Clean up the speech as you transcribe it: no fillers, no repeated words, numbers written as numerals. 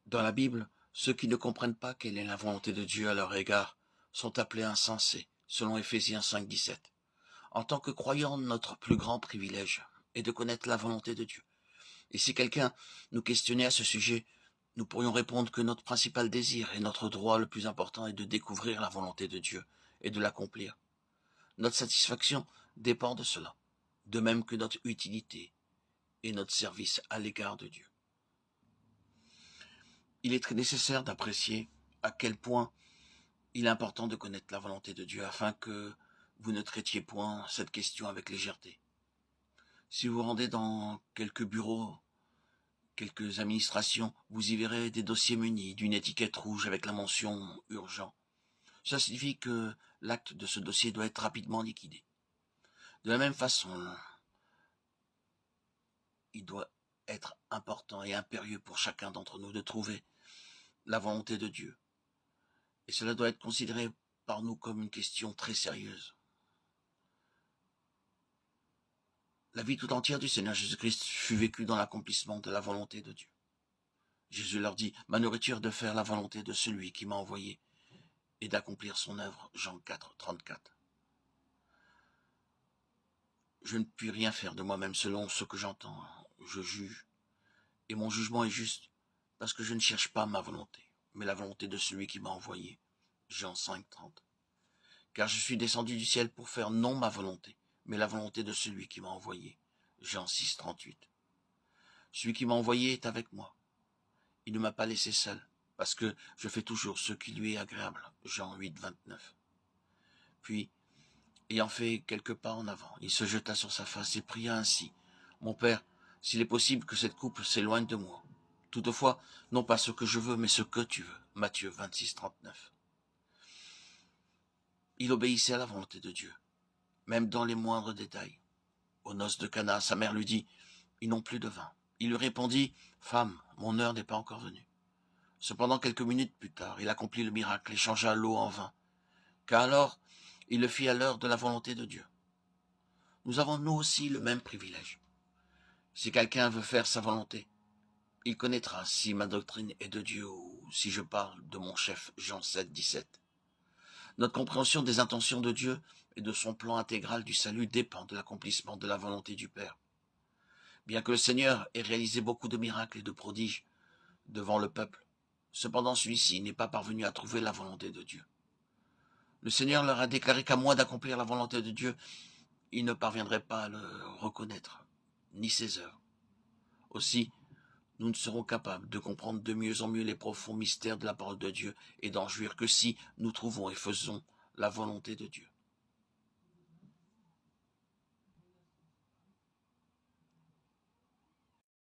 Dans la Bible, ceux qui ne comprennent pas quelle est la volonté de Dieu à leur égard sont appelés insensés, selon Éphésiens 5,17. En tant que croyants, notre plus grand privilège est de connaître la volonté de Dieu. Et si quelqu'un nous questionnait à ce sujet, nous pourrions répondre que notre principal désir et notre droit le plus important est de découvrir la volonté de Dieu et de l'accomplir. Notre satisfaction dépend de cela, de même que notre utilité et notre service à l'égard de Dieu. Il est très nécessaire d'apprécier à quel point il est important de connaître la volonté de Dieu afin que vous ne traitiez point cette question avec légèreté. Si vous vous rendez dans quelques bureaux, quelques administrations, vous y verrez des dossiers munis d'une étiquette rouge avec la mention « urgent ». Ça signifie que l'acte de ce dossier doit être rapidement liquidé. De la même façon, il doit être important et impérieux pour chacun d'entre nous de trouver la volonté de Dieu. Et cela doit être considéré par nous comme une question très sérieuse. La vie tout entière du Seigneur Jésus-Christ fut vécue dans l'accomplissement de la volonté de Dieu. Jésus leur dit, « Ma nourriture est de faire la volonté de celui qui m'a envoyé et d'accomplir son œuvre. » Jean 4, 34. Je ne puis rien faire de moi-même selon ce que j'entends. Je juge, et mon jugement est juste, parce que je ne cherche pas ma volonté, mais la volonté de celui qui m'a envoyé. Jean 5, 30. Car je suis descendu du ciel pour faire non ma volonté, mais la volonté de celui qui m'a envoyé. Jean 6, 38. Celui qui m'a envoyé est avec moi. Il ne m'a pas laissé seul, parce que je fais toujours ce qui lui est agréable. Jean 8, 29. Puis, ayant fait quelques pas en avant, il se jeta sur sa face et pria ainsi. « Mon Père, s'il est possible que cette coupe s'éloigne de moi. Toutefois, non pas ce que je veux, mais ce que tu veux. » Matthieu 26, 39. Il obéissait à la volonté de Dieu, même dans les moindres détails. Aux noces de Cana, sa mère lui dit « Ils n'ont plus de vin. » Il lui répondit « Femme, mon heure n'est pas encore venue. » Cependant, quelques minutes plus tard, il accomplit le miracle et changea l'eau en vin. Car alors, il le fit à l'heure de la volonté de Dieu. Nous avons nous aussi le même privilège. Si quelqu'un veut faire sa volonté, il connaîtra si ma doctrine est de Dieu ou si je parle de mon chef. Jean 7, 17. Notre compréhension des intentions de Dieu et de son plan intégral du salut dépend de l'accomplissement de la volonté du Père. Bien que le Seigneur ait réalisé beaucoup de miracles et de prodiges devant le peuple, cependant celui-ci n'est pas parvenu à trouver la volonté de Dieu. Le Seigneur leur a déclaré qu'à moins d'accomplir la volonté de Dieu, ils ne parviendraient pas à le reconnaître, ni ses œuvres. Aussi, nous ne serons capables de comprendre de mieux en mieux les profonds mystères de la parole de Dieu et d'en jouir que si nous trouvons et faisons la volonté de Dieu.